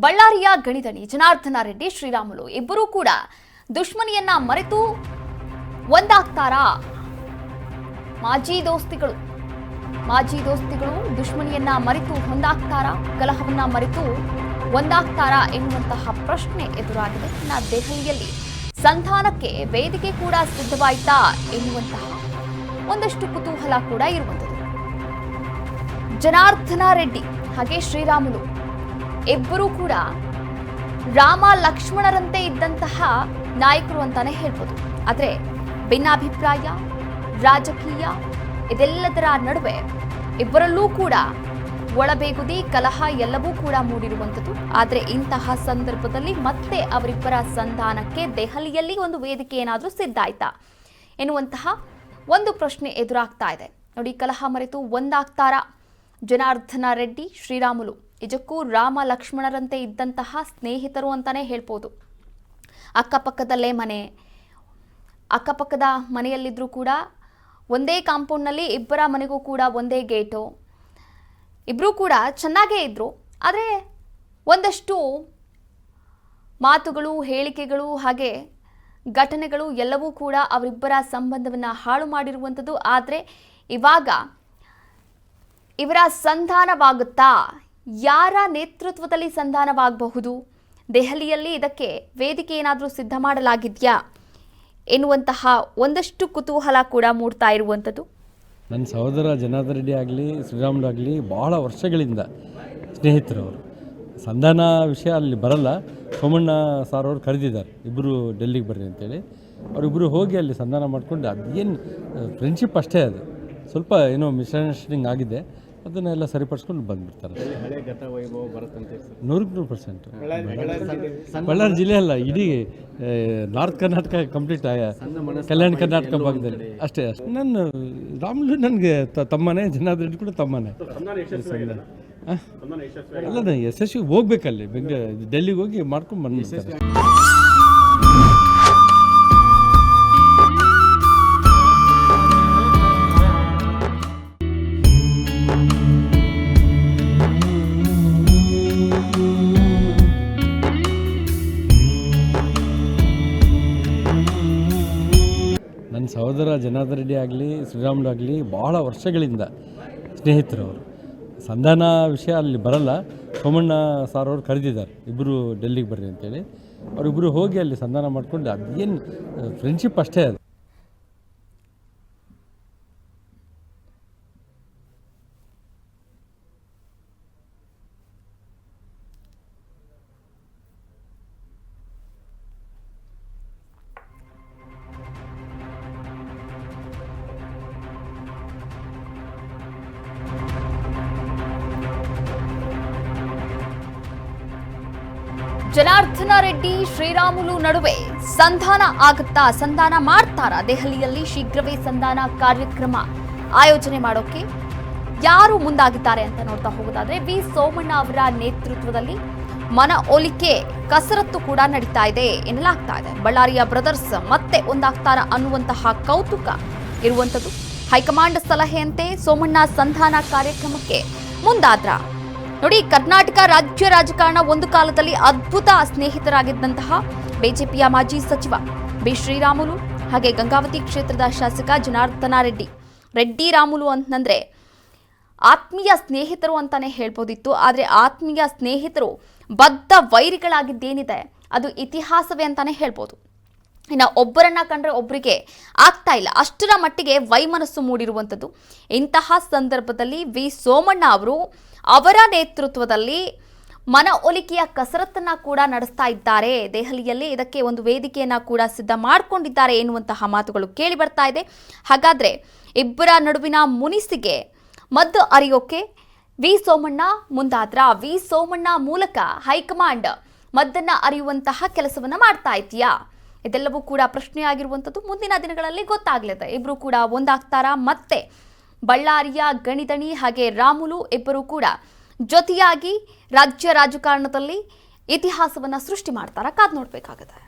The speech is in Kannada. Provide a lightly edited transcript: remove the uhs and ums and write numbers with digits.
ಬಳ್ಳಾರಿಯ ಗಣಿದಣಿ ಜನಾರ್ದನ ರೆಡ್ಡಿ ಶ್ರೀರಾಮುಲು ಇಬ್ಬರೂ ಕೂಡ ದುಶ್ಮನಿಯನ್ನ ಮರೆತು ಒಂದಾಗ್ತಾರಾ? ಮಾಜಿ ದೋಸ್ತಿಗಳು ದುಶ್ಮನಿಯನ್ನ ಮರೆತು ಒಂದಾಗ್ತಾರಾ? ಕಲಹವನ್ನ ಮರೆತು ಒಂದಾಗ್ತಾರಾ ಎನ್ನುವಂತಹ ಪ್ರಶ್ನೆ ಎದುರಾಗಿದೆ. ದೆಹಲಿಯಲ್ಲಿ ಸಂಧಾನಕ್ಕೆ ವೇದಿಕೆ ಕೂಡ ಸಿದ್ಧವಾಯಿತಾ ಎನ್ನುವಂತಹ ಒಂದಷ್ಟು ಕುತೂಹಲ ಕೂಡ ಇರುವಂಥದ್ದು. ಜನಾರ್ದನ ರೆಡ್ಡಿ ಹಾಗೆ ಶ್ರೀರಾಮುಲು ಇಬ್ಬರೂ ಕೂಡ ರಾಮ ಲಕ್ಷ್ಮಣರಂತೆ ಇದ್ದಂತಹ ನಾಯಕರು ಅಂತಾನೆ ಹೇಳ್ಬೋದು. ಆದರೆ ಭಿನ್ನಾಭಿಪ್ರಾಯ, ರಾಜಕೀಯ ಇದೆಲ್ಲದರ ನಡುವೆ ಇಬ್ಬರಲ್ಲೂ ಕೂಡ ಒಳಬೇಗುದಿ, ಕಲಹ ಎಲ್ಲವೂ ಕೂಡ ಮೂಡಿರುವಂಥದ್ದು. ಆದರೆ ಇಂತಹ ಸಂದರ್ಭದಲ್ಲಿ ಮತ್ತೆ ಅವರಿಬ್ಬರ ಸಂಧಾನಕ್ಕೆ ದೆಹಲಿಯಲ್ಲಿ ಒಂದು ವೇದಿಕೆ ಏನಾದರೂ ಸಿದ್ಧ ಆಯ್ತಾ ಎನ್ನುವಂತಹ ಒಂದು ಪ್ರಶ್ನೆ ಎದುರಾಗ್ತಾ ಇದೆ. ನೋಡಿ, ಕಲಹ ಮರೆತು ಒಂದಾಗ್ತಾರಾ ಜನಾರ್ದನ ರೆಡ್ಡಿ ಶ್ರೀರಾಮುಲು? ನಿಜಕ್ಕೂ ರಾಮ ಲಕ್ಷ್ಮಣರಂತೆ ಇದ್ದಂತಹ ಸ್ನೇಹಿತರು ಅಂತಾನೆ ಹೇಳ್ಬೋದು. ಅಕ್ಕಪಕ್ಕದಲ್ಲೇ ಅಕ್ಕಪಕ್ಕದ ಮನೆಯಲ್ಲಿದ್ದರೂ ಕೂಡ ಒಂದೇ ಕಾಂಪೌಂಡ್ನಲ್ಲಿ ಇಬ್ಬರ ಮನೆಗೂ ಕೂಡ ಒಂದೇ ಗೇಟು, ಇಬ್ಬರೂ ಕೂಡ ಚೆನ್ನಾಗೇ ಇದ್ದರು. ಆದರೆ ಒಂದಷ್ಟು ಮಾತುಗಳು, ಹೇಳಿಕೆಗಳು ಹಾಗೆ ಘಟನೆಗಳು ಎಲ್ಲವೂ ಕೂಡ ಅವರಿಬ್ಬರ ಸಂಬಂಧವನ್ನು ಹಾಳು ಮಾಡಿರುವಂಥದ್ದು. ಆದರೆ ಇವಾಗ ಇವರ ಸಂಧಾನವಾಗುತ್ತಾ? ಯಾರ ನೇತೃತ್ವದಲ್ಲಿ ಸಂಧಾನವಾಗಬಹುದು? ದೆಹಲಿಯಲ್ಲಿ ಇದಕ್ಕೆ ವೇದಿಕೆ ಏನಾದರೂ ಸಿದ್ಧ ಮಾಡಲಾಗಿದೆಯಾ ಎನ್ನುವಂತಹ ಒಂದಷ್ಟು ಕುತೂಹಲ ಕೂಡ ಮೂಡ್ತಾ ಇರುವಂಥದ್ದು. ನನ್ನ ಸಹೋದರ ಜನಾರ್ದನ ರೆಡ್ಡಿ ಆಗಲಿ, ಶ್ರೀರಾಮುಲು ಆಗಲಿ ಬಹಳ ವರ್ಷಗಳಿಂದ ಸ್ನೇಹಿತರು. ಅವರು ಸಂಧಾನ ವಿಷಯ ಅಲ್ಲಿ ಬರಲ್ಲ. ಸೋಮಣ್ಣ ಸಾರ್ ಅವರು ಕರೆದಿದ್ದಾರೆ, ಇಬ್ಬರು ಡೆಲ್ಲಿಗೆ ಬರ್ರಿ ಅಂತೇಳಿ. ಅವರಿಬ್ಬರು ಹೋಗಿ ಅಲ್ಲಿ ಸಂಧಾನ ಮಾಡಿಕೊಂಡು ಅದೇನು ಫ್ರೆಂಡ್ಶಿಪ್ ಅಷ್ಟೇ, ಅದು ಸ್ವಲ್ಪ ಏನೋ ಮಿಸ್ಅಂಡರ್ಸ್ಟ್ಯಾಂಡಿಂಗ್ ಆಗಿದೆ, ಅದನ್ನೆಲ್ಲ ಸರಿಪಡಿಸ್ಕೊಂಡು ಬಂದುಬಿಡ್ತಾರೆ. 100%. ಬಳ್ಳಾರಿ ಜಿಲ್ಲೆ ಅಲ್ಲ, ಇಡೀ ನಾರ್ತ್ ಕರ್ನಾಟಕ ಕಂಪ್ಲೀಟ್, ಕಲ್ಯಾಣ ಕರ್ನಾಟಕ ಭಾಗದಲ್ಲಿ ಅಷ್ಟೇ. ನನ್ನ ರಾಮುಲು ನನಗೆ ತಮ್ಮನೇ, ಜನಾರ್ದನ ರೆಡ್ಡಿ ಕೂಡ ತಮ್ಮನೇ. ಅಲ್ಲ, ಯಶಸ್ವಿ ಹೋಗ್ಬೇಕಲ್ಲಿ ಡೆಲ್ಲಿಗೆ ಹೋಗಿ ಮಾಡ್ಕೊಂಡು ಬಂದ್ಬಿಡ್ತಾರೆ. ನನ್ನ ಸಹೋದರ ಜನಾರ್ದನ ರೆಡ್ಡಿ ಆಗಲಿ, ಶ್ರೀರಾಮುಲು ಆಗಲಿ ಬಹಳ ವರ್ಷಗಳಿಂದ ಸ್ನೇಹಿತರು. ಅವರು ಸಂಧಾನ ವಿಷಯ ಅಲ್ಲಿ ಬರಲ್ಲ. ಸೋಮಣ್ಣ ಸಾರ್ ಅವರು ಕರೆದಿದ್ದಾರೆ, ಇಬ್ಬರು ಡೆಲ್ಲಿಗೆ ಬರ್ರಿ ಅಂತೇಳಿ. ಅವರಿಬ್ಬರು ಹೋಗಿ ಅಲ್ಲಿ ಸಂಧಾನ ಮಾಡಿಕೊಂಡು ಅದೇನು ಫ್ರೆಂಡ್ಶಿಪ್ ಅಷ್ಟೇ, ಅದು. ಜನಾರ್ದನ ರೆಡ್ಡಿ ಶ್ರೀರಾಮುಲು ನಡುವೆ ಸಂಧಾನ ಆಗುತ್ತಾ? ಸಂಧಾನ ಮಾಡ್ತಾರಾ? ದೆಹಲಿಯಲ್ಲಿ ಶೀಘ್ರವೇ ಸಂಧಾನ ಕಾರ್ಯಕ್ರಮ ಆಯೋಜನೆ ಮಾಡೋಕೆ ಯಾರು ಮುಂದಾಗಿದ್ದಾರೆ ಅಂತ ನೋಡ್ತಾ ಹೋಗೋದಾದ್ರೆ, ವಿ ಸೋಮಣ್ಣ ಅವರ ನೇತೃತ್ವದಲ್ಲಿ ಮನವೊಲಿಕೆ ಕಸರತ್ತು ಕೂಡ ನಡೀತಾ ಇದೆ ಎನ್ನಲಾಗ್ತಾ ಇದೆ. ಬಳ್ಳಾರಿಯ ಬ್ರದರ್ಸ್ ಮತ್ತೆ ಒಂದಾಗ್ತಾರ ಅನ್ನುವಂತಹ ಕೌತುಕ ಇರುವಂಥದ್ದು. ಹೈಕಮಾಂಡ್ ಸಲಹೆಯಂತೆ ಸೋಮಣ್ಣ ಸಂಧಾನ ಕಾರ್ಯಕ್ರಮಕ್ಕೆ ಮುಂದಾದ್ರ? ನೋಡಿ, ಕರ್ನಾಟಕ ರಾಜ್ಯ ರಾಜಕಾರಣ ಒಂದು ಕಾಲದಲ್ಲಿ ಅದ್ಭುತ ಸ್ನೇಹಿತರಾಗಿದ್ದಂತಹ ಬಿಜೆಪಿಯ ಮಾಜಿ ಸಚಿವ ಬಿ ಶ್ರೀರಾಮುಲು ಹಾಗೆ ಗಂಗಾವತಿ ಕ್ಷೇತ್ರದ ಶಾಸಕ ಜನಾರ್ದನ ರೆಡ್ಡಿ ರಾಮುಲು ಅಂತಂದ್ರೆ ಆತ್ಮೀಯ ಸ್ನೇಹಿತರು ಅಂತಾನೆ ಹೇಳ್ಬೋದಿತ್ತು. ಆದರೆ ಆತ್ಮೀಯ ಸ್ನೇಹಿತರು ಬದ್ಧ ವೈರಿಗಳಾಗಿದ್ದೇನಿದೆ ಅದು ಇತಿಹಾಸವೇ ಅಂತಾನೆ ಹೇಳ್ಬೋದು. ಇನ್ನು ಒಬ್ಬರನ್ನ ಕಂಡ್ರೆ ಒಬ್ಬರಿಗೆ ಆಗ್ತಾ ಇಲ್ಲ, ಅಷ್ಟರ ಮಟ್ಟಿಗೆ ವೈಮನಸ್ಸು ಮೂಡಿರುವಂಥದ್ದು. ಇಂತಹ ಸಂದರ್ಭದಲ್ಲಿ ವಿ ಸೋಮಣ್ಣ ಅವರು ಅವರ ನೇತೃತ್ವದಲ್ಲಿ ಮನವೊಲಿಕೆಯ ಕಸರತ್ತನ್ನ ಕೂಡ ನಡೆಸ್ತಾ ಇದ್ದಾರೆ. ದೆಹಲಿಯಲ್ಲಿ ಇದಕ್ಕೆ ಒಂದು ವೇದಿಕೆಯನ್ನ ಕೂಡ ಸಿದ್ಧ ಮಾಡಿಕೊಂಡಿದ್ದಾರೆ ಎನ್ನುವಂತಹ ಮಾತುಗಳು ಕೇಳಿ ಬರ್ತಾ ಇದೆ. ಹಾಗಾದ್ರೆ ಇಬ್ಬರ ನಡುವಿನ ಮುನಿಸಿಗೆ ಮದ್ದು ಅರಿಯೋಕೆ ವಿ ಸೋಮಣ್ಣ ಮುಂದಾದ್ರ? ವಿ ಸೋಮಣ್ಣ ಮೂಲಕ ಹೈಕಮಾಂಡ್ ಮದ್ದನ್ನ ಅರಿಯುವಂತಹ ಕೆಲಸವನ್ನ ಮಾಡ್ತಾ ಇದೆಯಾ? ಇದೆಲ್ಲವೂ ಕೂಡ ಪ್ರಶ್ನೆಯಾಗಿರುವಂಥದ್ದು. ಮುಂದಿನ ದಿನಗಳಲ್ಲಿ ಗೊತ್ತಾಗಲಿದೆ. ಇಬ್ಬರು ಕೂಡ ಒಂದಾಗ್ತಾರಾ? ಮತ್ತೆ ಬಳ್ಳಾರಿಯ ಗಣಿದಣಿ ಹಾಗೆ ರಾಮುಲು ಇಬ್ಬರು ಕೂಡ ಜೊತೆಯಾಗಿ ರಾಜ್ಯ ರಾಜಕಾರಣದಲ್ಲಿ ಇತಿಹಾಸವನ್ನ ಸೃಷ್ಟಿ ಮಾಡ್ತಾರಾ? ಕಾದು ನೋಡ್ಬೇಕಾಗುತ್ತೆ.